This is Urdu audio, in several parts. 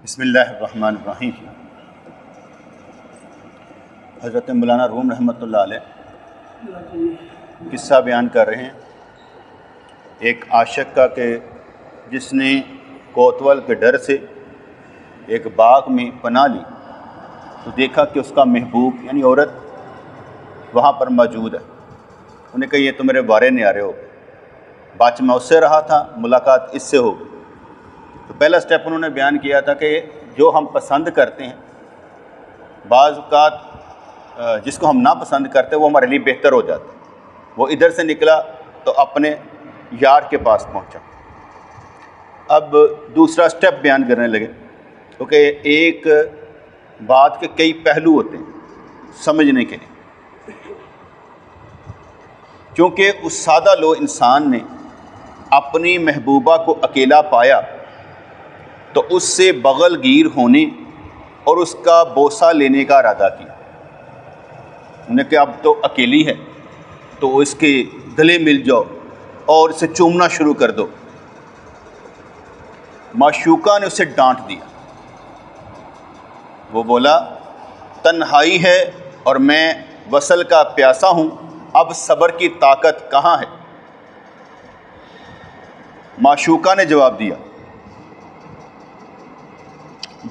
بسم اللہ الرحمن الرحیم۔ حضرت مولانا روم رحمۃ اللہ علیہ قصہ بیان کر رہے ہیں ایک عاشق کا کہ جس نے کوتول کے ڈر سے ایک باغ میں پناہ لی تو دیکھا کہ اس کا محبوب یعنی عورت وہاں پر موجود ہے۔ انہیں کہا یہ تو میرے بارے نہیں آ رہے ہو، بات میں اس سے رہا تھا، ملاقات اس سے ہو گئی۔ تو پہلا سٹیپ انہوں نے بیان کیا تھا کہ جو ہم پسند کرتے ہیں بعض اوقات جس کو ہم ناپسند کرتے وہ ہمارے لیے بہتر ہو جاتا ہے۔ وہ ادھر سے نکلا تو اپنے یار کے پاس پہنچا۔ اب دوسرا سٹیپ بیان کرنے لگے کیونکہ ایک بات کے کئی پہلو ہوتے ہیں سمجھنے کے لیے۔ چونکہ اس سادہ لو انسان نے اپنی محبوبہ کو اکیلا پایا تو اس سے بغل گیر ہونے اور اس کا بوسہ لینے کا ارادہ کیا۔ انہیں کہ اب تو اکیلی ہے تو اس کے گلے مل جاؤ اور اسے چومنا شروع کر دو۔ معشوقہ نے اسے ڈانٹ دیا۔ وہ بولا تنہائی ہے اور میں وصل کا پیاسا ہوں، اب صبر کی طاقت کہاں ہے؟ معشوقہ نے جواب دیا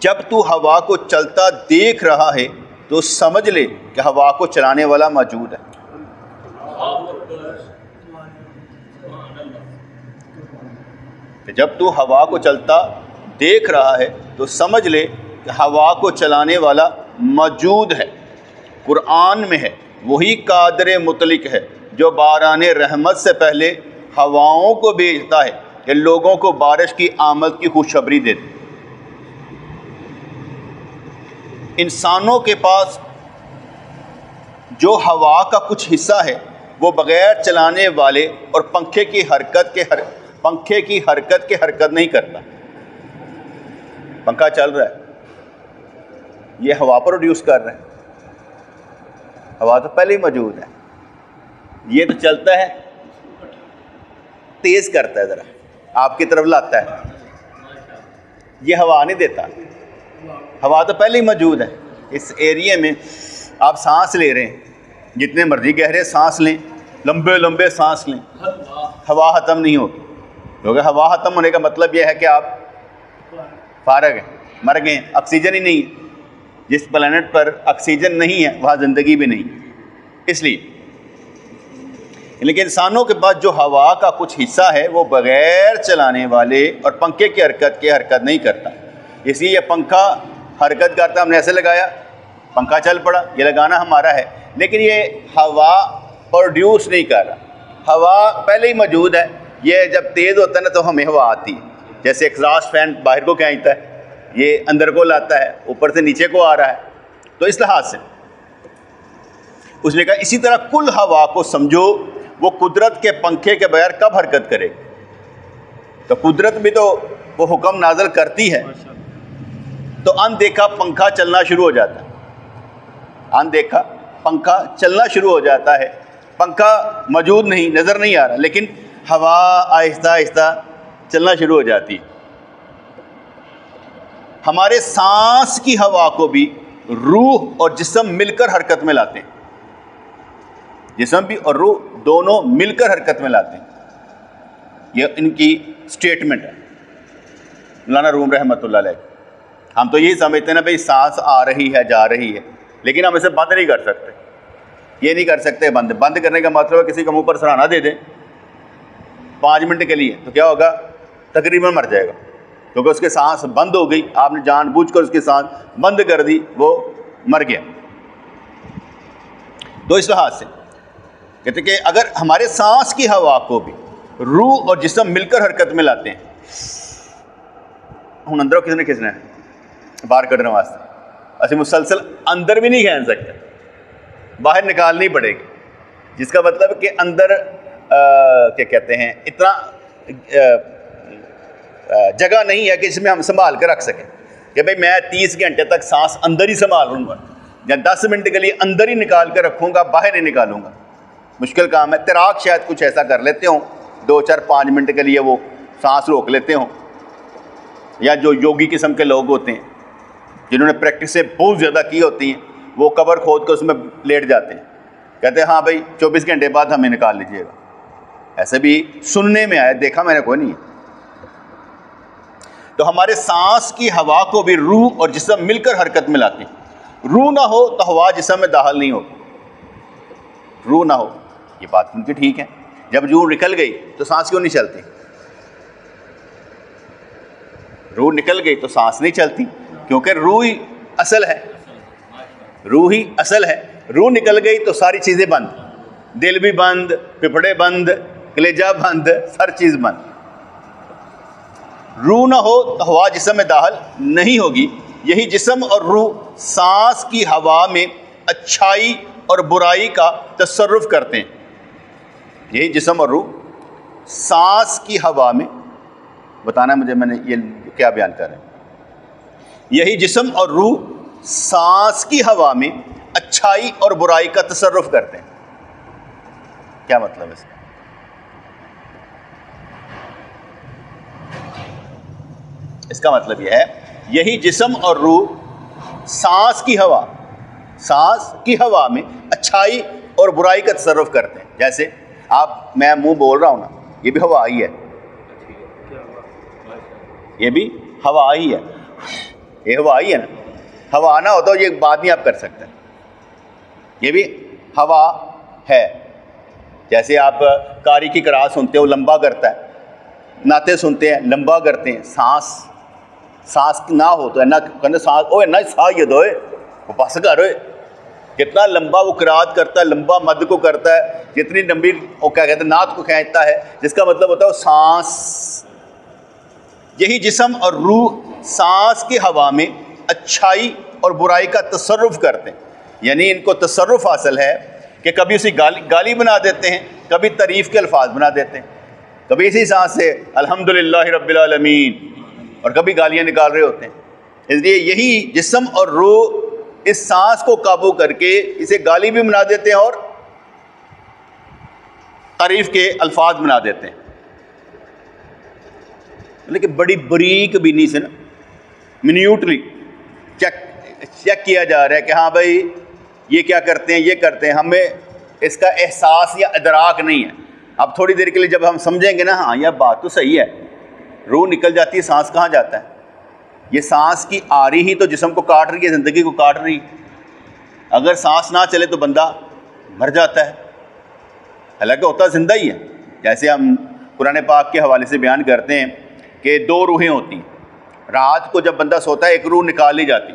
جب تو ہوا کو چلتا دیکھ رہا ہے تو سمجھ لے کہ ہوا کو چلانے والا موجود ہے۔ کہ جب تو ہوا کو چلتا دیکھ رہا ہے تو سمجھ لے کہ ہوا کو چلانے والا موجود ہے۔ قرآن میں ہے وہی قادر مطلق ہے جو باران رحمت سے پہلے ہواؤں کو بھیجتا ہے کہ لوگوں کو بارش کی آمد کی خوشخبری دے دے۔ انسانوں کے پاس جو ہوا کا کچھ حصہ ہے وہ بغیر چلانے والے اور پنکھے کی حرکت کے حرکت نہیں کرتا۔ پنکھا چل رہا ہے، یہ ہوا پروڈیوس کر رہا ہے، ہوا تو پہلے ہی موجود ہے، یہ تو چلتا ہے، تیز کرتا ہے، ذرا آپ کی طرف لاتا ہے، یہ ہوا نہیں دیتا۔ ہوا تو پہلے ہی موجود ہے۔ اس ایریے میں آپ سانس لے رہے ہیں، جتنے مرضی گہرے سانس لیں، لمبے لمبے سانس لیں، ہوا ختم نہیں ہوگی، کیونکہ ہوا ختم ہونے کا مطلب یہ ہے کہ آپ فارغ ہیں، مر گئے ہیں، آکسیجن ہی نہیں ہے۔ جس پلانٹ پر آکسیجن نہیں ہے وہاں زندگی بھی نہیں ہے۔ اس لیے لیکن انسانوں کے پاس جو ہوا کا کچھ حصہ ہے وہ بغیر چلانے والے اور پنکھے کی حرکت نہیں کرتا۔ اس لیے یہ پنکھا حرکت کرتا، ہم نے ایسے لگایا، پنکھا چل پڑا، یہ لگانا ہمارا ہے، لیکن یہ ہوا پروڈیوس نہیں کر رہا۔ ہوا پہلے ہی موجود ہے، یہ جب تیز ہوتا ہے نا تو ہمیں ہوا آتی ہے۔ جیسے ایگزاسٹ فین باہر کو کھینچتا ہے، یہ اندر کو لاتا ہے، اوپر سے نیچے کو آ رہا ہے۔ تو اس لحاظ سے اس نے کہا اسی طرح کل ہوا کو سمجھو، وہ قدرت کے پنکھے کے بغیر کب حرکت کرے گی؟ تو قدرت بھی تو وہ حکم نازل کرتی ہے، تو اندیکھا پنکھا چلنا شروع ہو جاتا ہے۔ اندیکھا پنکھا چلنا شروع ہو جاتا ہے، پنکھا موجود نہیں، نظر نہیں آ رہا، لیکن ہوا آہستہ آہستہ چلنا شروع ہو جاتی ہے۔ ہمارے سانس کی ہوا کو بھی روح اور جسم مل کر حرکت میں لاتے ہیں۔ جسم بھی اور روح دونوں مل کر حرکت میں لاتے ہیں۔ یہ ان کی سٹیٹمنٹ ہے مولانا روم رحمۃ اللہ علیہ۔ ہم تو یہی سمجھتے ہیں نا بھائی سانس آ رہی ہے جا رہی ہے، لیکن ہم اسے بند نہیں کر سکتے۔ یہ نہیں کر سکتے بند کرنے کا مطلب ہے کسی کا منہ پر سراہنا دے دیں 5 منٹ کے لیے تو کیا ہوگا؟ تقریباً مر جائے گا، کیونکہ اس کی سانس بند ہو گئی، آپ نے جان بوجھ کر اس کی سانس بند کر دی، وہ مر گیا۔ تو اس لحاظ سے کہتے کہ اگر ہمارے سانس کی ہوا کو بھی روح اور جسم مل کر حرکت میں لاتے ہیں، ہوں اندروں کس نے باہر کڈنے واسطے اسی مسلسل اندر بھی نہیں کھینچ سکتے، باہر نکالنی پڑے گی، جس کا مطلب کہ اندر کیا کہتے ہیں اتنا جگہ نہیں ہے کہ اس میں ہم سنبھال کر رکھ سکیں کہ بھئی میں 30 گھنٹے تک سانس اندر ہی سنبھالوں گا یا 10 منٹ کے لیے اندر ہی نکال کر رکھوں گا، باہر نہیں نکالوں گا۔ مشکل کام ہے۔ تیراک شاید کچھ ایسا کر لیتے ہوں، 2 4 5 منٹ کے لیے وہ سانس روک لیتے ہوں، یا جو یوگی قسم کے لوگ ہوتے ہیں جنہوں نے پریکٹسیں بہت زیادہ کی ہوتی ہیں، وہ قبر کھود کے اس میں لیٹ جاتے ہیں، کہتے ہیں ہاں بھائی 24 گھنٹے بعد ہمیں نکال لیجیے گا. ایسے بھی سننے میں آیا، دیکھا میں نے کوئی نہیں ہے. تو ہمارے سانس کی ہوا کو بھی روح اور جسم مل کر حرکت میں لاتے ہیں. روح نہ ہو تو ہوا جسم میں داخل نہیں ہوگی. روح نہ ہو، یہ بات ان کی ٹھیک ہے. جب روح نکل گئی تو سانس کیوں نہیں چلتی؟ روح نکل گئی تو سانس نہیں چلتی، کیونکہ روح ہی اصل ہے. روح ہی اصل ہے. روح نکل گئی تو ساری چیزیں بند، دل بھی بند، پھپھڑے بند، کلیجہ بند، ہر چیز بند. روح نہ ہو تو ہوا جسم میں داخل نہیں ہوگی. یہی جسم اور روح سانس کی ہوا میں اچھائی اور برائی کا تصرف کرتے ہیں. یہی جسم اور روح سانس کی ہوا میں، بتانا مجھے میں نے یہ کیا بیان کر رہے ہیں. یہی جسم اور روح سانس کی ہوا میں اچھائی اور برائی کا تصرف کرتے ہیں. کیا مطلب ہے اس کا؟ اس کا مطلب یہ ہے، یہی جسم اور روح سانس کی ہوا میں اچھائی اور برائی کا تصرف کرتے ہیں. جیسے میں منہ بول رہا ہوں نا، یہ بھی ہوا ہی ہے، یہ بھی ہوا ہی ہے، یہ ہوا ہی ہے نا. ہوا نہ ہو تو یہ بات نہیں آپ کر سکتے. یہ بھی ہوا ہے. جیسے آپ قاری کی قرأت سنتے ہیں، وہ لمبا کرتا ہے. نعتیں سنتے ہیں، لمبا کرتے ہیں. سانس نہ ہو تو وہ پاس کر ہوئے، کتنا لمبا وہ قرأت کرتا ہے، لمبا مد کو کرتا ہے، جتنی لمبی وہ کیا کہتے ہیں نعت کو کھینچتا ہے، جس کا مطلب ہوتا ہے وہ سانس. یہی جسم اور روح سانس کی ہوا میں اچھائی اور برائی کا تصرف کرتے ہیں. یعنی ان کو تصرف حاصل ہے کہ کبھی اسی گالی بنا دیتے ہیں، کبھی تعریف کے الفاظ بنا دیتے ہیں، کبھی اسی سانس سے الحمدللہ رب العالمین، اور کبھی گالیاں نکال رہے ہوتے ہیں. اس لیے یہی جسم اور روح اس سانس کو قابو کر کے اسے گالی بھی بنا دیتے ہیں اور تعریف کے الفاظ بنا دیتے ہیں. لیکن بڑی باریک بینی سے نا، منیوٹلی چیک کیا جا رہا ہے کہ ہاں بھائی یہ کیا کرتے ہیں، یہ کرتے ہیں. ہمیں اس کا احساس یا ادراک نہیں ہے. اب تھوڑی دیر کے لیے جب ہم سمجھیں گے نا ہاں یہ بات تو صحیح ہے، روح نکل جاتی ہے، سانس کہاں جاتا ہے. یہ سانس کی آ رہی ہی تو جسم کو کاٹ رہی ہے، زندگی کو کاٹ رہی. اگر سانس نہ چلے تو بندہ مر جاتا ہے، حالانکہ ہوتا زندہ ہی ہے. جیسے ہم قرآن پاک کے حوالے سے بیان کرتے ہیں کہ 2 روحیں ہوتی ہیں. رات کو جب بندہ سوتا ہے ایک روح نکال لی جاتی،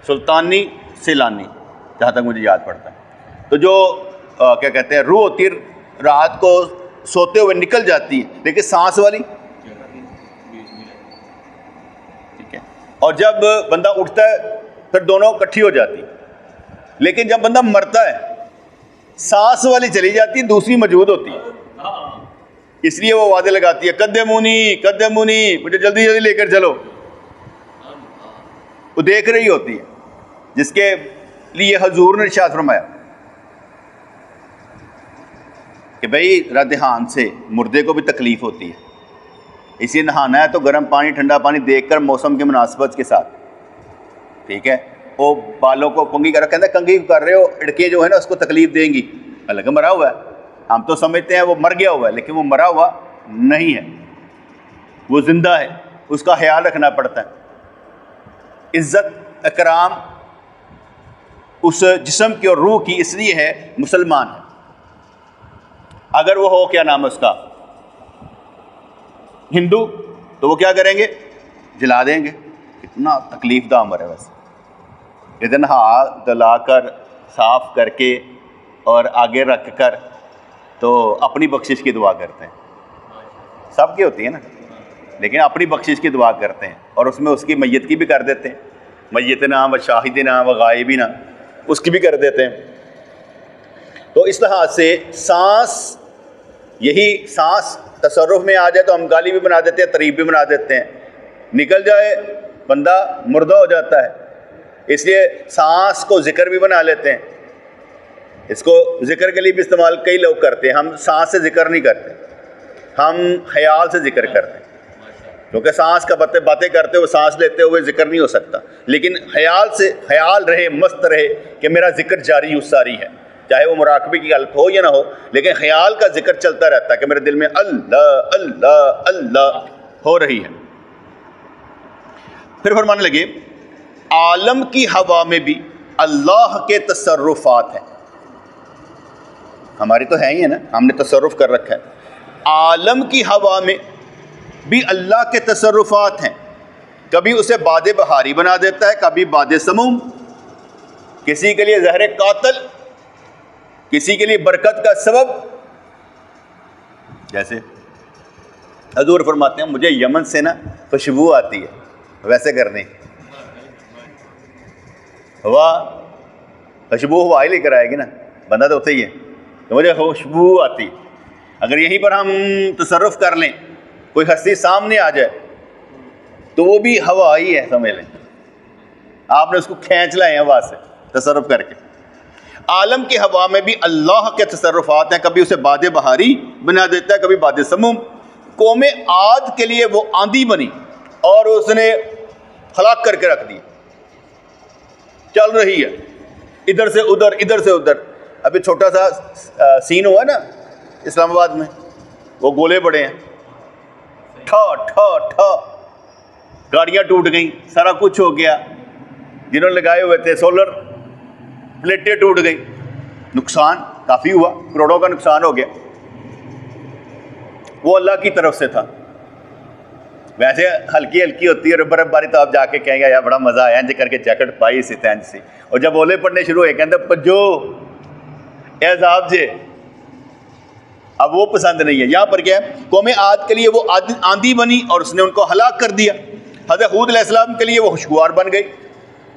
سلطانی سیلانی، جہاں تک مجھے یاد پڑتا ہے. تو جو کیا کہتے ہیں روح ہوتی ہے رات کو سوتے ہوئے نکل جاتی ہے، لیکن سانس والی ٹھیک ہے. اور جب بندہ اٹھتا ہے پھر دونوں اکٹھی ہو جاتی. لیکن جب بندہ مرتا ہے سانس والی چلی جاتی ہے، دوسری موجود ہوتی ہے. اس لیے وہ وعدے لگاتی ہے قدمونی، مجھے جلدی جلدی لے کر چلو. وہ دیکھ رہی ہوتی ہے، جس کے لیے حضور نے ارشاد فرمایا کہ بھئی ردحان سے مردے کو بھی تکلیف ہوتی ہے، اس لیے نہانا ہے تو گرم پانی ٹھنڈا پانی دیکھ کر موسم کی مناسبت کے ساتھ. ٹھیک ہے. وہ بالوں کو کنگھی کر کہتا ہے کنگھی کر رہے ہو، اڑکیں جو ہے نا اس کو تکلیف دیں گی. حالانکہ مرا ہوا ہے، ہم تو سمجھتے ہیں وہ مر گیا ہوا ہے، لیکن وہ مرا ہوا نہیں ہے، وہ زندہ ہے. اس کا خیال رکھنا پڑتا ہے. عزت اکرام اس جسم کی اور روح کی اس لیے ہے مسلمان ہے. اگر وہ ہو کیا نام ہے اس کا ہندو، تو وہ کیا کریں گے؟ جلا دیں گے. کتنا تکلیف دہ عمر ہے ویسے. ادھر ہاتھ دلا کر صاف کر کے اور آگے رکھ کر تو اپنی بخشش کی دعا کرتے ہیں. سب کی ہوتی ہے نا، لیکن اپنی بخشش کی دعا کرتے ہیں اور اس میں اس کی میت کی بھی کر دیتے ہیں. میتنا و شاہدنا و غائبنا، اس کی بھی کر دیتے ہیں. تو اس لحاظ سے سانس، یہی سانس تصرف میں آ جائے تو ہم گالی بھی بنا دیتے ہیں، تعریف بھی بنا دیتے ہیں. نکل جائے بندہ مردہ ہو جاتا ہے. اس لیے سانس کو ذکر بھی بنا لیتے ہیں. اس کو ذکر کے لیے بھی استعمال کئی لوگ کرتے ہیں. ہم سانس سے ذکر نہیں کرتے، ہم خیال سے ذکر کرتے ہیں. کیونکہ سانس کا باتیں کرتے ہوئے سانس لیتے ہوئے ذکر نہیں ہو سکتا، لیکن خیال رہے، مست رہے کہ میرا ذکر جاری و ساری ہے، چاہے وہ مراقبے کی حالت ہو یا نہ ہو، لیکن خیال کا ذکر چلتا رہتا ہے کہ میرے دل میں اللہ اللہ اللہ ہو رہی ہے۔ پھر فرمانے لگے عالم کی ہوا میں بھی اللہ کے تصرفات ہیں۔ ہماری تو ہے ہی ہے نا، ہم نے تصرف کر رکھا ہے۔ عالم کی ہوا میں بھی اللہ کے تصرفات ہیں، کبھی اسے باد بہاری بنا دیتا ہے، کبھی باد سموم، کسی کے لیے زہر قاتل، کسی کے لیے برکت کا سبب۔ جیسے حضور فرماتے ہیں مجھے یمن سے نا خوشبو آتی ہے، ویسے کرنی ہوا، خوشبو ہوا ہی لے کر آئے گی نا، بندہ تو ہوتا ہی ہے کہ مجھے خوشبو آتی ہے۔ اگر یہیں پر ہم تصرف کر لیں، کوئی ہستی سامنے آ جائے تو وہ بھی ہوا ہی ہے، سمجھ لیں آپ نے اس کو کھینچ لائے ہوا سے تصرف کر کے۔ عالم کی ہوا میں بھی اللہ کے تصرفات ہیں، کبھی اسے باد بہاری بنا دیتا ہے، کبھی باد سموم۔ قوم عاد کے لیے وہ آندھی بنی اور اس نے ہلاک کر کے رکھ دی، چل رہی ہے ادھر سے ادھر ادھر سے ادھر۔ ابھی چھوٹا سا سین ہوا نا اسلام آباد میں، وہ گولے پڑے ہیں، ٹھا ٹھا ٹھا، گاڑیاں ٹوٹ گئیں، سارا کچھ ہو گیا، جنہوں نے لگائے ہوئے تھے سولر پلیٹیں ٹوٹ گئی، نقصان کافی ہوا، کروڑوں کا نقصان ہو گیا۔ وہ اللہ کی طرف سے تھا، ویسے ہلکی ہلکی ہوتی ہے اور برف باری تو آپ جا کے کہیں گے یار بڑا مزہ آیا، انج کر کے جیکٹ پائی سی تینج سی، اور جب اولے پڑنے شروع ہوئے کہتے پجو اے عذاب جے، اب وہ پسند نہیں ہے۔ یہاں پر کیا ہے، قوم عاد کے لیے وہ آندھی بنی اور اس نے ان کو ہلاک کر دیا۔ حضرت ہود علیہ السلام کے لیے وہ خوشگوار بن گئی،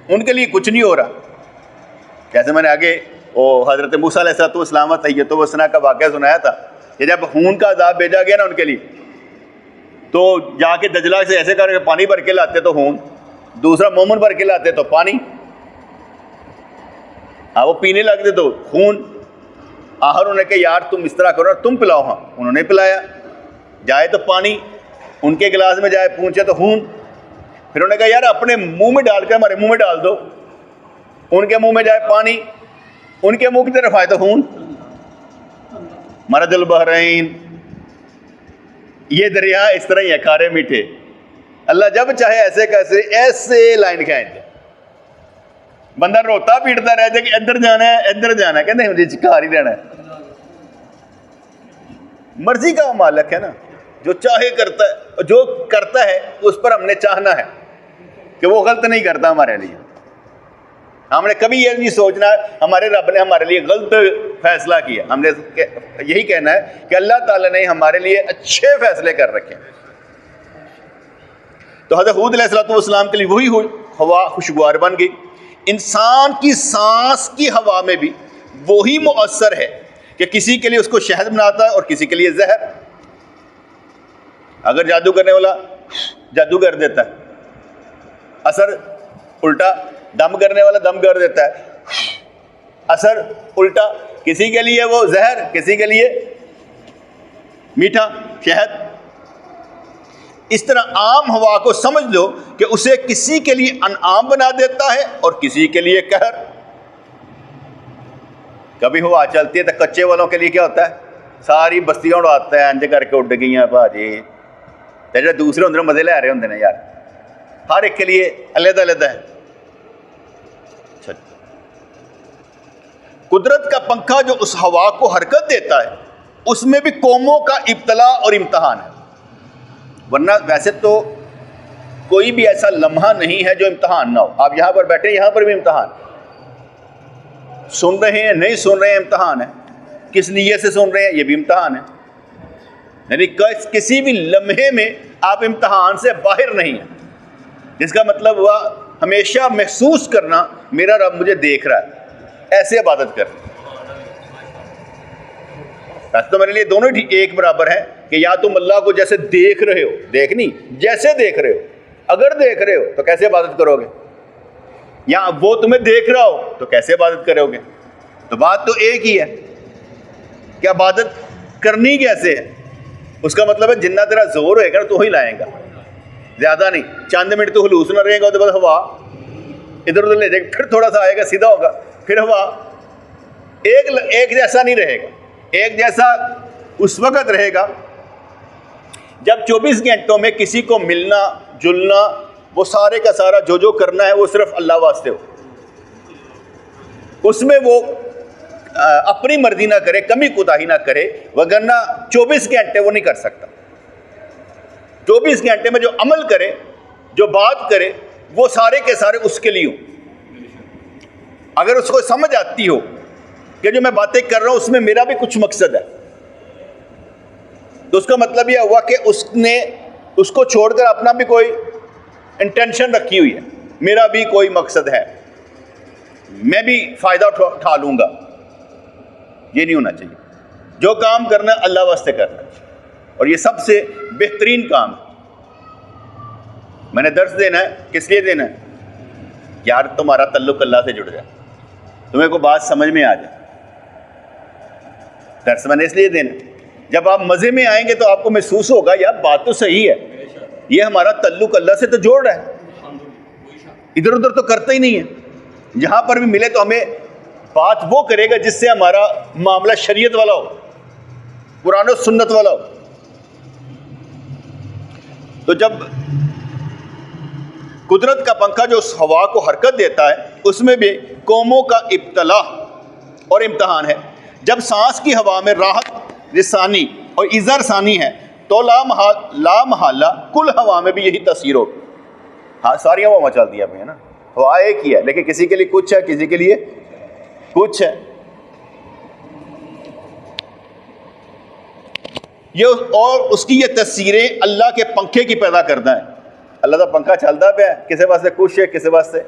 ان کے لیے کچھ نہیں ہو رہا۔ جیسے میں نے آگے وہ حضرت موسیٰ علیہ السلام تیت و سنا کا واقعہ سنایا تھا کہ جب خون کا عذاب بھیجا گیا نا ان کے لیے، تو جا کے دجلہ سے ایسے کر کے پانی بھر کے لاتے تو خون، دوسرا مومن بھر کے لاتے تو پانی، وہ پینے لگتے تو خون۔ آخر انہوں نے کہا یار تم اس طرح کرو، تم پلاؤ، ہاں انہوں نے پلایا، جائے تو پانی، ان کے گلاس میں جائے پہنچے تو خون۔ پھر انہوں نے کہا یار اپنے منہ میں ڈال کے ہمارے منہ میں ڈال دو، ان کے منہ میں جائے پانی، ان کے منہ کی طرف آئے تو خون۔ مرج البحرین، یہ دریا اس طرح ہی ہے، کھارے میٹھے، اللہ جب چاہے ایسے کیسے ایسے لائن کھائیں گے، بندہ روتا پیٹتا رہ جائے کہ ادھر جانا ہے ادھر جانا ہے، کہتے ہیں مجھے چکار ہی رہنا ہے۔ مرضی کا مالک ہے نا، جو چاہے کرتا ہے، جو کرتا ہے اس پر ہم نے چاہنا ہے کہ وہ غلط نہیں کرتا ہمارے لیے۔ ہم نے کبھی یہ نہیں سوچنا ہمارے رب نے ہمارے لیے غلط فیصلہ کیا، ہم نے یہی کہنا ہے کہ اللہ تعالیٰ نے ہمارے لیے اچھے فیصلے کر رکھے۔ تو حضرت ہود علیہ السلام کے لیے وہی ہوا خوشگوار بن گئی۔ انسان کی سانس کی ہوا میں بھی وہی مؤثر ہے کہ کسی کے لیے اس کو شہد بناتا ہے اور کسی کے لیے زہر۔ اگر جادو کرنے والا جادو کر دیتا ہے، اثر الٹا، دم کرنے والا دم کر دیتا ہے، اثر الٹا، کسی کے لیے وہ زہر، کسی کے لیے میٹھا شہد۔ اس طرح عام ہوا کو سمجھ لو کہ اسے کسی کے لیے انعام بنا دیتا ہے اور کسی کے لیے قہر۔ کبھی ہوا چلتی ہے تو کچے والوں کے لیے کیا ہوتا ہے، ساری بستیاں اڑاتا ہے، انج کر کے اڈ گئی ہیں باجی، جو دوسرے اندر مزے لے رہے ہوتے ہیں یار، ہر ایک کے لیے علیحدہ علیحدہ ہے۔ قدرت کا پنکھا جو اس ہوا کو حرکت دیتا ہے، اس میں بھی قوموں کا ابتلا اور امتحان ہے، ورنہ ویسے تو کوئی بھی ایسا لمحہ نہیں ہے جو امتحان نہ ہو۔ آپ یہاں پر بیٹھے، یہاں پر بھی امتحان، سن رہے ہیں نہیں سن رہے ہیں امتحان ہے، کس نیت سے سن رہے ہیں یہ بھی امتحان ہے، یعنی کسی بھی لمحے میں آپ امتحان سے باہر نہیں ہیں، جس کا مطلب ہوا ہمیشہ محسوس کرنا میرا رب مجھے دیکھ رہا ہے، ایسے عبادت کرنا۔ ویسے تو میرے لیے دونوں ایک برابر ہے کہ یا تم اللہ کو جیسے دیکھ رہے ہو، دیکھ نہیں جیسے دیکھ رہے ہو، اگر دیکھ رہے ہو تو کیسے عبادت کرو گے، یا وہ تمہیں دیکھ رہا ہو تو کیسے عبادت کرو گے؟ تو بات تو ایک ہی ہے کہ عبادت کرنی کیسے ہے۔ اس کا مطلب ہے جنہ تیرا زور ہوئے گا تو ہی لائے گا، زیادہ نہیں, چند منٹ تو خلوص نہ رہے گا, اس کے بعد ہوا ادھر ادھر لے جائے گا, پھر تھوڑا سا آئے گا, سیدھا ہوگا, پھر ہوا. ایک جیسا نہیں رہے گا. ایک جیسا اس وقت رہے گا جب 24 گھنٹوں میں کسی کو ملنا جلنا, وہ سارے کا سارا جو کرنا ہے وہ صرف اللہ واسطے ہو. اس میں وہ اپنی مرضی نہ کرے, کمی کوتاہی نہ کرے, وگرنہ 24 گھنٹے وہ نہیں کر سکتا. 24 گھنٹے میں جو عمل کرے, جو بات کرے, وہ سارے کے سارے اس کے لیے ہوں. اگر اس کو سمجھ آتی ہو کہ جو میں باتیں کر رہا ہوں اس میں میرا بھی کچھ مقصد ہے, تو اس کا مطلب یہ ہوا کہ اس نے اس کو چھوڑ کر اپنا بھی کوئی انٹینشن رکھی ہوئی ہے, میرا بھی کوئی مقصد ہے, میں بھی فائدہ اٹھا لوں گا. یہ نہیں ہونا چاہیے. جو کام کرنا ہے اللہ واسطے کرنا ہے, اور یہ سب سے بہترین کام ہے. میں نے درس دینا ہے, کس لیے دینا ہے؟ یار تمہارا تعلق اللہ سے جڑ جائے, تمہیں کوئی بات سمجھ میں آ جائے. درس میں نے اس لیے دینا ہے. جب آپ مزے میں آئیں گے تو آپ کو محسوس ہوگا یار بات تو صحیح ہے, یہ ہمارا تعلق اللہ سے تو جوڑ رہا ہے, ادھر ادھر تو کرتا ہی نہیں ہے. جہاں پر بھی ملے تو ہمیں بات وہ کرے گا جس سے ہمارا معاملہ شریعت والا ہو, قرآن و سنت والا ہو. تو جب قدرت کا پنکھا جو اس ہوا کو حرکت دیتا ہے, اس میں بھی قوموں کا ابتلا اور امتحان ہے. جب سانس کی ہوا میں راحت رسانی اور اظہار ثانی ہے تو لا محالہ کل ہوا میں بھی یہی تاثیر ہوگی. ہاں ساری ہوا چلتی ہے ابھی, ہے نا, ہوا ایک ہی ہے, لیکن کسی کے لیے کچھ ہے, کسی کے لیے کچھ ہے. یہ اور اس کی یہ تصویریں اللہ کے پنکھے کی پیدا کرتا ہے. اللہ کا پنکھا چلتا پہ ہے, کسی واسطے کچھ ہے, کسی واسطے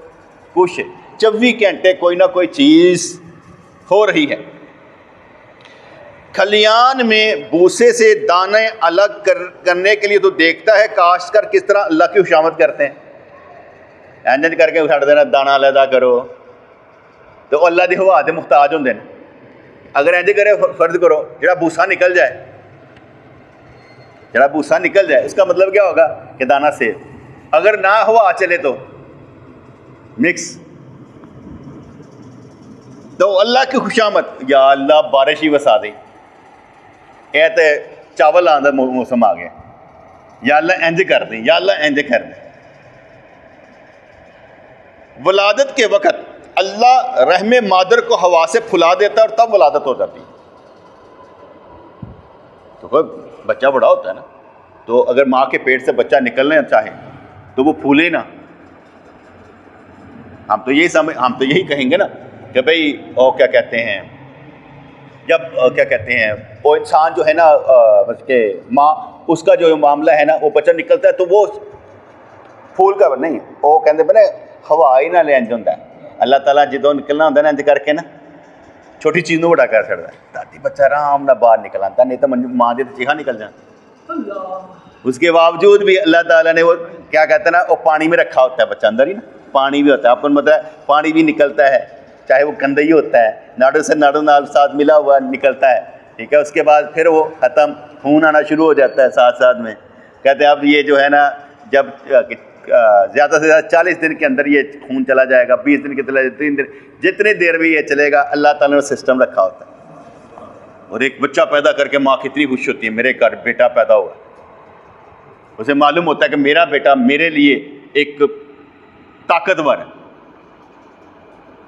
کچھ ہے. 24 گھنٹے کوئی نہ کوئی چیز ہو رہی ہے. کھلیان میں بوسے سے دانے الگ کرنے کے لیے تو دیکھتا ہے کاشتکار کس طرح اللہ کی خوشامد کرتے ہیں. اینج کر کے چھڈ دینا دانا علیحدہ کرو, تو اللہ دی ہوا دے محتاج ہوندے نے. اگر اینج کرے, فرض کرو جڑا بوسا نکل جائے, جڑا بوسا نکل جائے, اس کا مطلب کیا ہوگا کہ دانا سیف. اگر نہ ہوا چلے تو مکس. تو اللہ کی خوشامد, یا اللہ بارش ہی وسا دی, اے تے چاول آن دا موسم آ گیا, یا اللہ انج کر دیں, یا اللہ انج کر دیں. ولادت کے وقت اللہ رحم مادر کو ہوا سے پھلا دیتا ہے اور تب ولادت ہو جاتی ہے. تو کوئی بچہ بڑا ہوتا ہے نا, تو اگر ماں کے پیٹ سے بچہ نکلنا چاہے تو وہ پھولے نا. ہم تو یہی کہیں گے نا کہ بھئی او کیا کہتے ہیں, جب کیا کہتے ہیں وہ انسان جو ہے نا کہ ماں اس کا جو معاملہ ہے نا وہ بچہ نکلتا ہے تو وہ پھول کا نہیں, وہ کہتے بنے ہوا ہی نہ لے انج ہوتا ہے. اللہ تعالیٰ جدوں نکلنا ہوتا ہے نا انج کر کے نا چھوٹی چیز نو بڑا کر چھڑتا ہے تاکہ بچہ آرام نہ باہر نکل آتا, نہیں تو ماں دے چیخا نکل جائیں. اس کے باوجود بھی اللہ تعالیٰ نے وہ کیا کہتے ہیں نا, وہ پانی میں رکھا ہوتا ہے بچہ, اندر ہی نا پانی بھی ہوتا ہے. آپ کو پتہ ہے پانی بھی نکلتا ہے, چاہے وہ گندا ہی ہوتا ہے, ناڑو سے ناڑو نال ساتھ ملا ہوا نکلتا ہے, ٹھیک ہے. اس کے بعد پھر وہ ختم, خون آنا شروع ہو جاتا ہے ساتھ ساتھ میں. کہتے ہیں اب یہ جو ہے نا جب زیادہ سے زیادہ 40 دن کے اندر یہ خون چلا جائے گا, 20 دن کے چلا جائے گا, 3 دن, جتنی دیر بھی یہ چلے گا اللہ تعالیٰ نے سسٹم رکھا ہوتا ہے. اور ایک بچہ پیدا کر کے ماں کتنی خوش ہوتی ہے, میرے گھر بیٹا پیدا ہوا. اسے معلوم ہوتا ہے کہ میرا بیٹا میرے لیے ایک طاقتور ہے.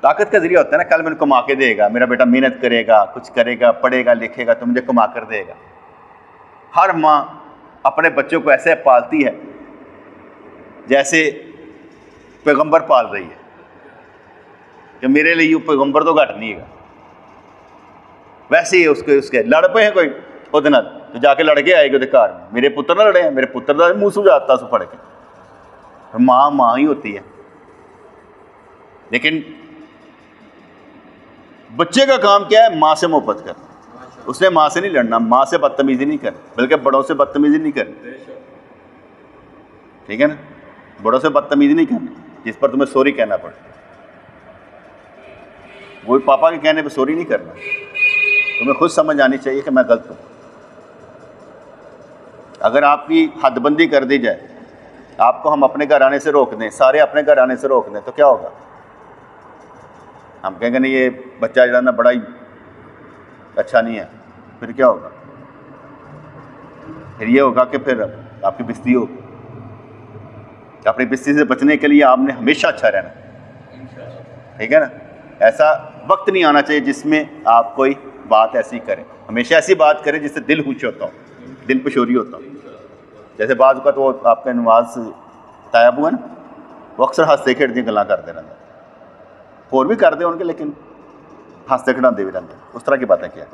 طاقت کا ذریعہ ہوتا ہے نا, کل میں نے کما کے دے گا, میرا بیٹا محنت کرے گا, کچھ کرے گا, پڑھے گا, لکھے گا تو مجھے کما کر دے گا. ہر ماں اپنے بچوں کو ایسے پالتی ہے جیسے پیغمبر پال رہی ہے, کہ میرے لیے پیغمبر تو گھٹ نہیں ہے. ویسے ہی اس کے لڑ پے ہیں کوئی وہ نال تو جا کے لڑ کے آئے گا گھر میں, میرے پتر نہ لڑے ہیں, میرے پتر کا منہ سجاتا سو پڑھ کے. ماں ہی ہوتی ہے. لیکن بچے کا کام کیا ہے, ماں سے محبت کرنا. اس نے ماں سے نہیں لڑنا, ماں سے بدتمیزی نہیں کرنی, بلکہ بڑوں سے بدتمیزی نہیں کرنی, ٹھیک ہے نا. بڑوں سے بدتمیزی نہیں کرنی جس پر تمہیں سوری کہنا پڑے. وہ پاپا کے کہنے پہ سوری نہیں کرنا, تمہیں خود سمجھ آنی چاہیے کہ میں غلط ہوں. اگر آپ کی حد بندی کر دی جائے آپ کو ہم اپنے گھر آنے سے روک دیں، سارے اپنے گھر آنے سے روک دیں تو کیا ہوگا؟ ہم کہیں گے نہیں یہ بچہ جو ہے نا بڑا ہی اچھا نہیں ہے، پھر کیا ہوگا؟ پھر یہ ہوگا کہ پھر آپ کی بستی ہوگی. اپنی بستی سے بچنے کے لیے آپ نے ہمیشہ اچھا رہنا، ٹھیک ہے نا. ایسا وقت نہیں آنا چاہیے جس میں آپ کوئی بات ایسی کریں. ہمیشہ ایسی بات کریں جس سے دل خوش ہوتا ہو، دل پشوری ہوتا ہو. جیسے بعض اوقات وہ آپ کے نواز طیب ہوا نا، وہ اکثر ہنستے کھیڑتے گلاں کرتے رہتے، اور بھی کرتے ان کے لیکن ہنستے کھڑاتے بھی رہتے. اس طرح کی باتیں کیا.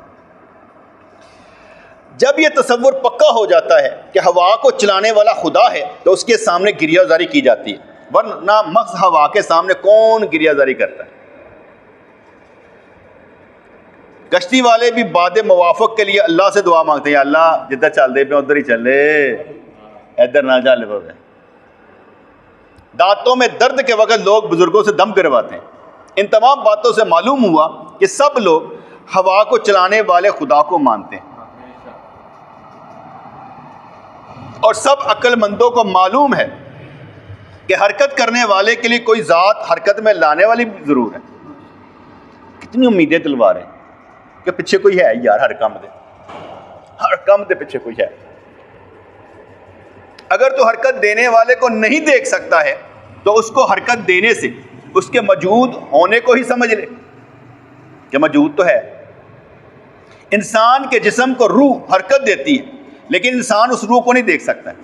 جب یہ تصور پکا ہو جاتا ہے کہ ہوا کو چلانے والا خدا ہے تو اس کے سامنے گریہ زاری کی جاتی ہے، ورنہ محض ہوا کے سامنے کون گریہ زاری کرتا ہے؟ کشتی والے بھی بعد موافق کے لیے اللہ سے دعا مانگتے ہیں، اللہ جدھر چل دے پہ ادھر ہی چلے، ادھر نہ چل پے. دانتوں میں درد کے وقت لوگ بزرگوں سے دم کرواتے ہیں. ان تمام باتوں سے معلوم ہوا کہ سب لوگ ہوا کو چلانے والے خدا کو مانتے ہیں، اور سب عقل مندوں کو معلوم ہے کہ حرکت کرنے والے کے لیے کوئی ذات حرکت میں لانے والی بھی ضرور ہے. کتنی امیدیں دلوا رہے ہیں کہ پیچھے کوئی ہے یار، ہر کام دے پیچھے کوئی ہے. اگر تو حرکت دینے والے کو نہیں دیکھ سکتا ہے تو اس کو حرکت دینے سے اس کے موجود ہونے کو ہی سمجھ لے کہ موجود تو ہے. انسان کے جسم کو روح حرکت دیتی ہے لیکن انسان اس روح کو نہیں دیکھ سکتا ہے.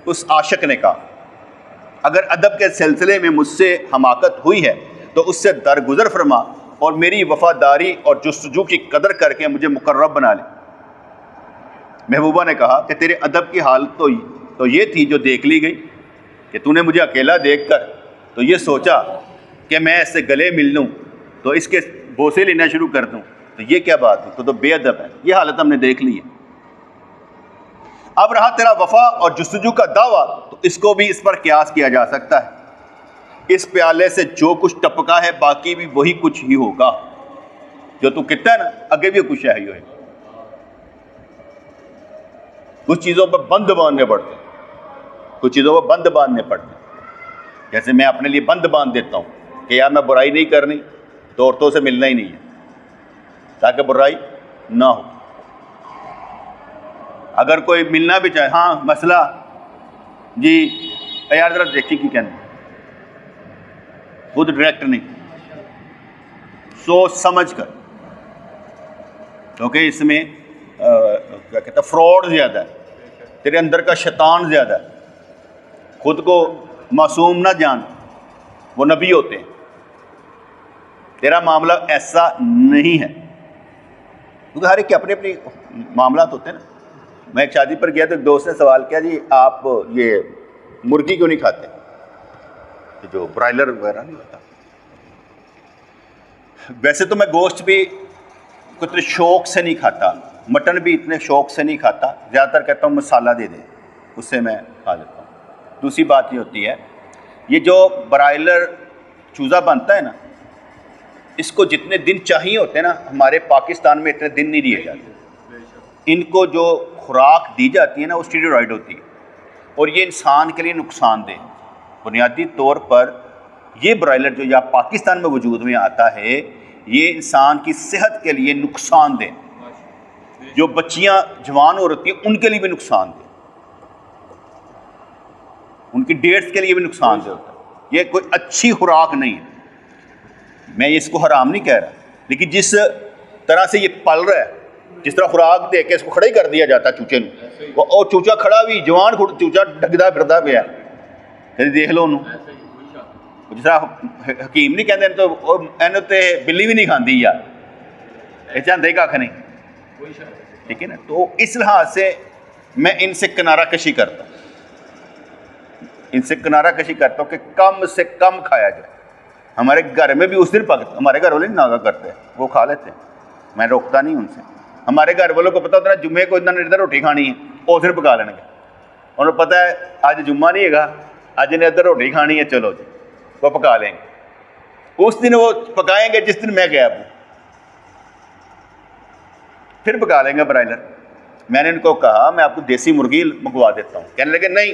اس عاشق نے کہا اگر ادب کے سلسلے میں مجھ سے حماقت ہوئی ہے تو اس سے درگزر فرما اور میری وفاداری اور جستجو کی قدر کر کے مجھے مقرب بنا لے. محبوبہ نے کہا کہ تیرے ادب کی حالت تو یہ تھی جو دیکھ لی گئی کہ تو نے مجھے اکیلا دیکھ کر تو یہ سوچا کہ میں اس سے گلے مل لوں تو اس کے بوسے لینا شروع کر دوں. تو یہ کیا بات ہے؟ تو بے ادب ہے. یہ حالت ہم نے دیکھ لی ہے. اب رہا تیرا وفا اور جستجو کا دعویٰ تو اس کو بھی اس پر قیاس کیا جا سکتا ہے. اس پیالے سے جو کچھ ٹپکا ہے باقی بھی وہی کچھ ہی ہوگا. جو تو کہتا ہے نا آگے بھی کچھ ہے ہی ہوئے. کچھ چیزوں پر بند باندھنے پڑتے ہیں، کچھ چیزوں پر بند باندھنے پڑتے ہیں. جیسے میں اپنے لیے بند باندھ دیتا ہوں کہ یار میں برائی نہیں کرنی تو عورتوں سے ملنا ہی نہیں ہے تاکہ برائی نہ ہو. اگر کوئی ملنا بھی چاہے، ہاں مسئلہ جی یار ذرا دیکھیں کی کہنا، خود ڈائریکٹ نہیں، سوچ سمجھ کر، کیونکہ اس میں کیا کہتا ہے فراڈ زیادہ ہے، تیرے اندر کا شیطان زیادہ ہے. خود کو معصوم نہ جان، وہ نبی ہوتے ہیں. تیرا معاملہ ایسا نہیں ہے کیونکہ ہر ایک کے اپنے اپنے معاملات ہوتے ہیں نا. میں ایک شادی پر گیا تو ایک دوست نے سوال کیا جی آپ یہ مرغی کیوں نہیں کھاتے، جو برائلر وغیرہ نہیں ہوتا. ویسے تو میں گوشت بھی اتنے شوق سے نہیں کھاتا، مٹن بھی اتنے شوق سے نہیں کھاتا، زیادہ تر کہتا ہوں مسالہ دے دیں اس سے میں کھا لیتا ہوں. دوسری بات یہ ہوتی ہے یہ جو برائلر چوزا بنتا ہے نا، اس کو جتنے دن چاہیے ہوتے ہیں نا ہمارے پاکستان میں اتنے دن نہیں دیے جاتے. ان کو جو خوراک دی جاتی ہے نا وہ اسٹیروئڈ ہوتی ہے اور یہ انسان کے لیے نقصان دہ. بنیادی طور پر یہ برائلر جو یا پاکستان میں وجود میں آتا ہے یہ انسان کی صحت کے لیے نقصان دہ، جو بچیاں جوان ہو رہتی ہیں ان کے لیے بھی نقصان دہ، ان کی ڈیٹس کے لیے بھی نقصان دہ ہوتا ہے. یہ کوئی اچھی خوراک نہیں ہے. میں اس کو حرام نہیں کہہ رہا لیکن جس طرح سے یہ پل رہا ہے، جس طرح خوراک دے کے اس کو کھڑا ہی کر دیا جاتا ہے چوچے نو، اور چوچا کھڑا بھی جوان چوچا ڈگدا پھردا پیا کدی دیکھ لو انہوں. جس طرح حکیم نہیں کہتے تو اینو تے بلی بھی نہیں کھاندی یار، یہ چاہتے کھ نہیں، ٹھیک ہے نا. تو اس لحاظ سے میں ان سے کنارہ کشی کرتا ہوں، ان سے کنارہ کشی کرتا ہوں کہ کم سے کم کھایا جائے. ہمارے گھر میں بھی اس دن پکتا، ہمارے گھر والے نہیں ناغا کرتے، وہ کھا لیتے ہیں، میں روکتا نہیں ان سے. ہمارے گھر والوں کو پتہ ہوتا ہے جمعے کو اتنا ادھر روٹی کھانی ہے اس دن پکا لیں گے. انہوں نے پتہ ہے آج جمعہ نہیں ہے گا، آج نے ادھر روٹی کھانی ہے، چلو جی وہ پکا لیں گے. اس دن وہ پکائیں گے جس دن میں گیا ہوں، پھر پکا لیں گے برائلر. میں نے ان کو کہا میں آپ کو دیسی مرغی منگوا دیتا ہوں، کہنے لگے نہیں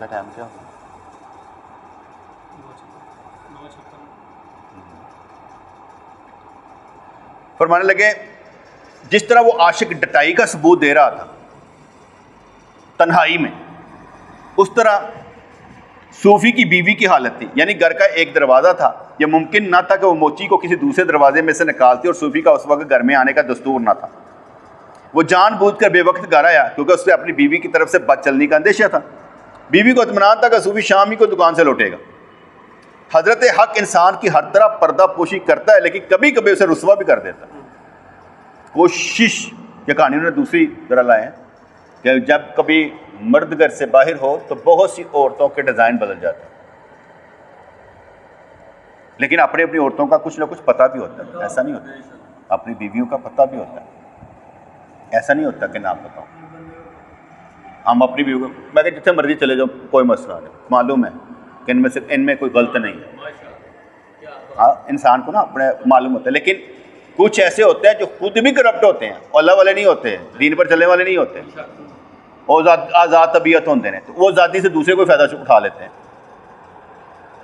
کا ٹائم کیا ہوگا؟ فرمانے لگے جس طرح وہ عاشق ڈٹائی کا ثبوت دے رہا تھا تنہائی میں، اس طرح صوفی کی بیوی کی حالت تھی. یعنی گھر کا ایک دروازہ تھا، یہ ممکن نہ تھا کہ وہ موچی کو کسی دوسرے دروازے میں سے نکالتی، اور صوفی کا اس وقت گھر میں آنے کا دستور نہ تھا. وہ جان بوجھ کر بے وقت گھر آیا کیونکہ اس سے اپنی بیوی کی طرف سے بد چلنے کا اندیشہ تھا. بیوی کو اطمینان تھا کہ صوفی شام ہی کو دکان سے لوٹے گا. حضرت حق انسان کی ہر طرح پردہ پوشی کرتا ہے، لیکن کبھی کبھی اسے رسوا بھی کر دیتا ہے. کوشش یہ کہانی انہوں نے دوسری طرح لائے ہیں کہ جب کبھی مرد گھر سے باہر ہو تو بہت سی عورتوں کے ڈیزائن بدل جاتے ہیں، لیکن اپنی اپنی عورتوں کا کچھ نہ کچھ پتہ بھی ہوتا ہے. ایسا نہیں ہوتا، اپنی بیویوں کا پتہ بھی ہوتا ہے، ایسا نہیں ہوتا کہ نہ پتہ ہو. ہم اپنی بیویوں کو میں کہ جتنے مرضی چلے جاؤ کوئی مسئلہ نہیں، معلوم ہے کہ ان میں کوئی غلط نہیں ہے. ہاں انسان کو نا اپنے معلوم ہوتا ہے، لیکن کچھ ایسے ہوتے ہیں جو خود بھی کرپٹ ہوتے ہیں، اللہ والے نہیں ہوتے، دین پر چلنے والے نہیں ہوتے، اور آزاد طبیعت ہوتے ہیں، تو وہ ذاتی سے دوسرے کو فائدہ اٹھا لیتے ہیں.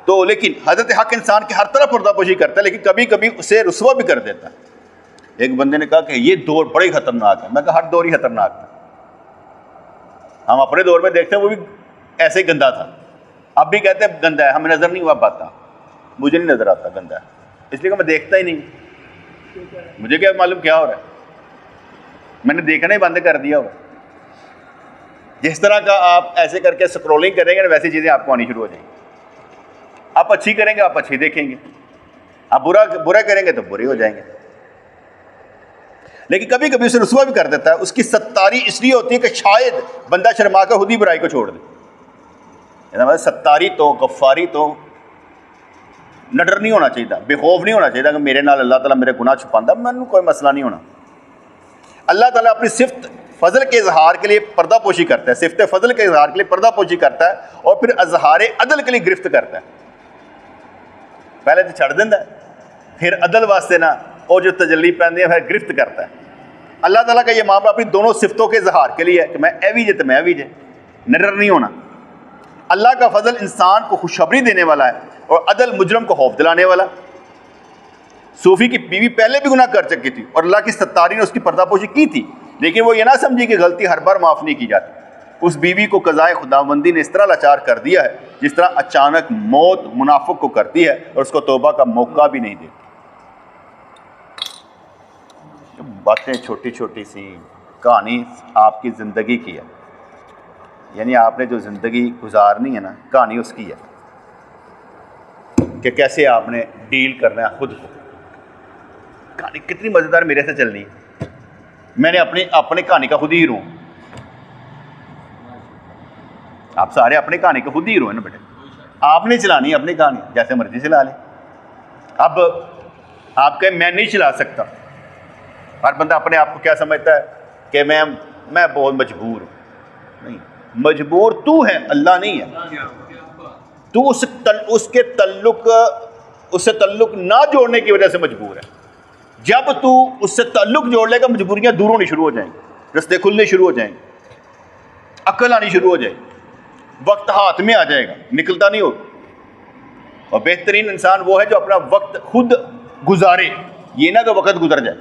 تو لیکن حضرت حق انسان کی ہر طرح پردہ پوشی کرتا ہے، لیکن کبھی کبھی اسے رسوا بھی کر دیتا ہے. ایک بندے نے کہا کہ یہ دور بڑی خطرناک ہے. میں کہا ہر دور ہی خطرناک ہے. ہم اپنے دور میں دیکھتے ہیں وہ بھی ایسے ہی گندا تھا، اب بھی کہتے ہیں گندا ہے، ہمیں نظر نہیں ہوا پاتا. مجھے نہیں نظر آتا گندا ہے، اس لیے کہ میں دیکھتا ہی نہیں، مجھے کیا معلوم کیا ہو رہا ہے، میں نے دیکھنا ہی بند کر دیا ہوا. جس طرح کا آپ ایسے کر کے سکرولنگ کریں گے نا، ویسی چیزیں آپ کو آنی شروع ہو جائیں گی. آپ اچھی کریں گے آپ اچھی دیکھیں گے، آپ برا کریں گے تو برے ہو جائیں گے. لیکن کبھی کبھی اسے رسوا بھی کر دیتا ہے. اس کی ستاری اس لیے ہوتی ہے کہ شاید بندہ شرما کر خود ہی برائی کو چھوڑ دے. مطلب ستاری تو غفاری تو نڈر نہیں ہونا چاہیے، بے خوف نہیں ہونا چاہیے کہ میرے نال اللہ تعالیٰ میرے گناہ چھپاندہ، میں کوئی مسئلہ نہیں ہونا. اللہ تعالیٰ اپنی صفت فضل کے اظہار کے لیے پردہ پوشی کرتا ہے، صفت فضل کے اظہار کے لیے پردہ پوشی کرتا ہے، اور پھر اظہار عدل کے لیے گرفت کرتا ہے. پہلے تو چھڑ دینا ہے، پھر عدل واسطے نا اور جو تجلی پہنتی ہے پھر گرفت کرتا ہے. اللہ تعالیٰ کا یہ معاملہ اپنی دونوں صفتوں کے اظہار کے لیے ہے کہ میں ایوی جے تو میں ایوی جے، نڈر نہیں ہونا. اللہ کا فضل انسان کو خوشخبری دینے والا ہے، اور عدل مجرم کو خوف دلانے والا. صوفی کی بیوی پہلے بھی گناہ کر چکی تھی اور اللہ کی ستاری نے اس کی پردہ پوشی کی تھی، لیکن وہ یہ نہ سمجھی کہ غلطی ہر بار معاف نہیں کی جاتی. اس بیوی کو قضائے خداوندی نے اس طرح لاچار کر دیا ہے جس طرح اچانک موت منافق کو کرتی ہے اور اس کو توبہ کا موقع بھی نہیں دیتی. باتیں چھوٹی چھوٹی سی کہانی آپ کی زندگی کی ہے، یعنی آپ نے جو زندگی گزارنی ہے نا، کہانی اس کی ہے کہ کیسے آپ نے ڈیل کرنا ہے خود کو. کہانی کتنی مزیدار میرے سے چلنی ہے. میں نے اپنے کہانی کا خود ہی ہیرو ہوں. آپ سارے اپنے کہانی کا خود ہی ہیرو ہیں نا بیٹے. آپ نے چلانی ہے اپنی کہانی، جیسے مرضی چلا لیں. اب آپ کہ میں نہیں چلا سکتا. ہر بندہ اپنے آپ کو کیا سمجھتا ہے کہ میں بہت مجبور ہوں. نہیں، مجبور تو ہے، اللہ نہیں ہے. تو اس سے تعلق نہ جوڑنے کی وجہ سے مجبور ہے. جب تو اس سے تعلق جوڑ لے گا مجبوریاں دور ہونی شروع ہو جائیں گی، رستے کھلنے شروع ہو جائیں گے، عقل آنی شروع ہو جائے گی، وقت ہاتھ میں آ جائے گا، نکلتا نہیں ہوگا. اور بہترین انسان وہ ہے جو اپنا وقت خود گزارے، یہ نہ کہ وقت گزر جائے.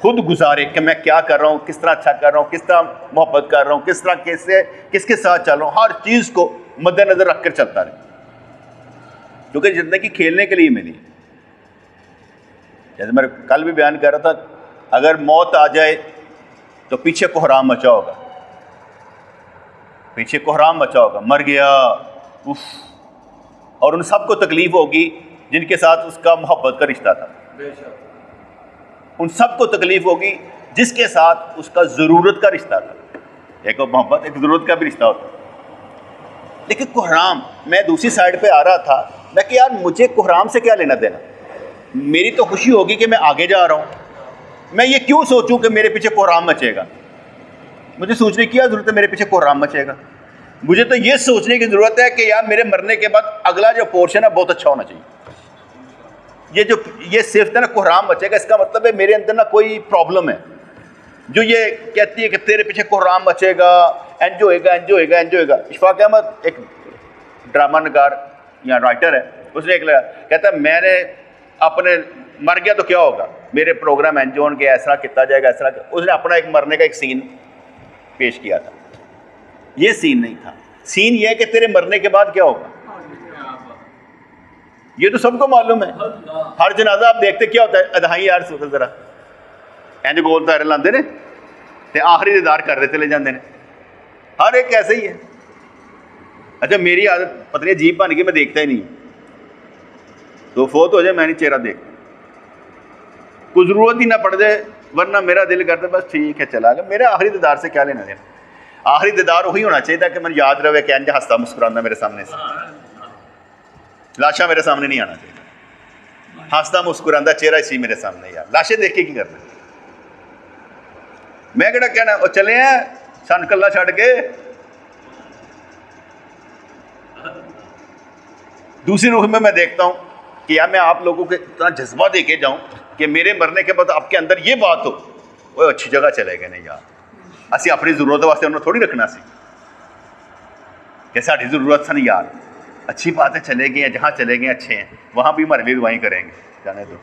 خود گزارے کہ میں کیا کر رہا ہوں، کس طرح اچھا کر رہا ہوں، کس طرح محبت کر رہا ہوں، کس طرح کس کے ساتھ چل رہا ہوں، ہر چیز کو مد نظر رکھ کر چلتا رہے. کیونکہ زندگی کھیلنے کے لیے ملی. جیسے میں کل بھی بیان کر رہا تھا، اگر موت آ جائے تو پیچھے کوہرام مچا ہوگا، پیچھے کوہرام مچا ہوگا، مر گیا اف. اور ان سب کو تکلیف ہوگی جن کے ساتھ اس کا محبت کا رشتہ تھا. ان سب کو تکلیف ہوگی جس کے ساتھ اس کا ضرورت کا رشتہ تھا. ایک محبت ایک ضرورت کا بھی رشتہ ہوتا. لیکن کوہرام، میں دوسری سائڈ پہ آ رہا تھا، میں کہ یار مجھے کوہرام سے کیا لینا دینا، میری تو خوشی ہوگی کہ میں آگے جا رہا ہوں. میں یہ کیوں سوچوں کہ میرے پیچھے کوہرام مچے گا. مجھے سوچنے کی کیا ضرورت ہے میرے پیچھے کوہرام مچے گا. مجھے تو یہ سوچنے کی ضرورت ہے کہ یار میرے مرنے کے بعد اگلا جو پورشن ہے بہت اچھا ہونا چاہیے. یہ صرف ہے نا کوہرام مچے گا، اس کا مطلب ہے میرے اندر نا کوئی پرابلم ہے، جو یہ کہتی ہے کہ تیرے پیچھے کوحرام مچے گا، انج ہوئے گا، انج ہوئے گا، انج ہوئے گا. اشفاق احمد ایک ڈرامہ نگار یا رائٹر ہے، اس نے ایک لگا کہتا ہے میں نے اپنے مر گیا تو کیا ہوگا، میرے پروگرام انج ہون کے، ایسا کیتا جائے گا، ایسا. اس نے اپنا ایک مرنے کا ایک سین پیش کیا تھا. یہ سین نہیں تھا. سین یہ ہے کہ تیرے مرنے کے بعد کیا ہوگا. یہ تو سب کو معلوم ہے. ہر جنازہ آپ دیکھتے کیا ہوتا ہے، ادھائی یار ذرا انج گول تارے لاندے نے تے آخری دیدار کرتے چلے جاندے نے. ہر ایک ایسے ہی ہے. اچھا میری عادت پتہ نہیں عجیب بن گئی، میں دیکھتا ہی نہیں. تو فوت ہو جائے میں نہیں چہرہ دیکھتا، کوئی ضرورت ہی نہ پڑ جائے، ورنہ میرا دل کرتا بس ٹھیک ہے چلا گیا. میرے آخری دیدار سے کیا لینا دینا. آخری دیدار وہی ہونا چاہیے کہ مجھے یاد رہے کہ انج ہنستا مسکرانا میرے سامنے سے. لاشا میرے سامنے نہیں آنا چاہیے. ہنستا مسکرانا چہرہ اسی میرے سامنے. یار لاشیں دیکھ کے کی کرنا. میں کہنا کہنا وہ چلے ہیں سن کلا چھڑ کے. دوسری روح میں دیکھتا ہوں کہ یار میں آپ لوگوں کے اتنا جذبہ دے کے جاؤں کہ میرے مرنے کے بعد آپ کے اندر یہ بات ہو وہ اچھی جگہ چلے گئے. نہیں یار اسی اپنی ضرورت واسطے انہوں تھوڑی رکھنا سی کہ ساری ضرورت سن. یار اچھی باتیں چلے گئی ہیں، جہاں چلے گئے اچھے ہیں، وہاں بھی ہمارے لیے دعائیں کریں گے. جانے دو.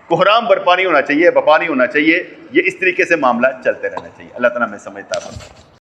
کوحرام برپا نہیں ہونا چاہیے، بپا نہیں ہونا چاہیے. یہ اس طریقے سے معاملہ چلتے رہنا چاہیے. اللہ تعالیٰ ہمیں سمجھتا ہے.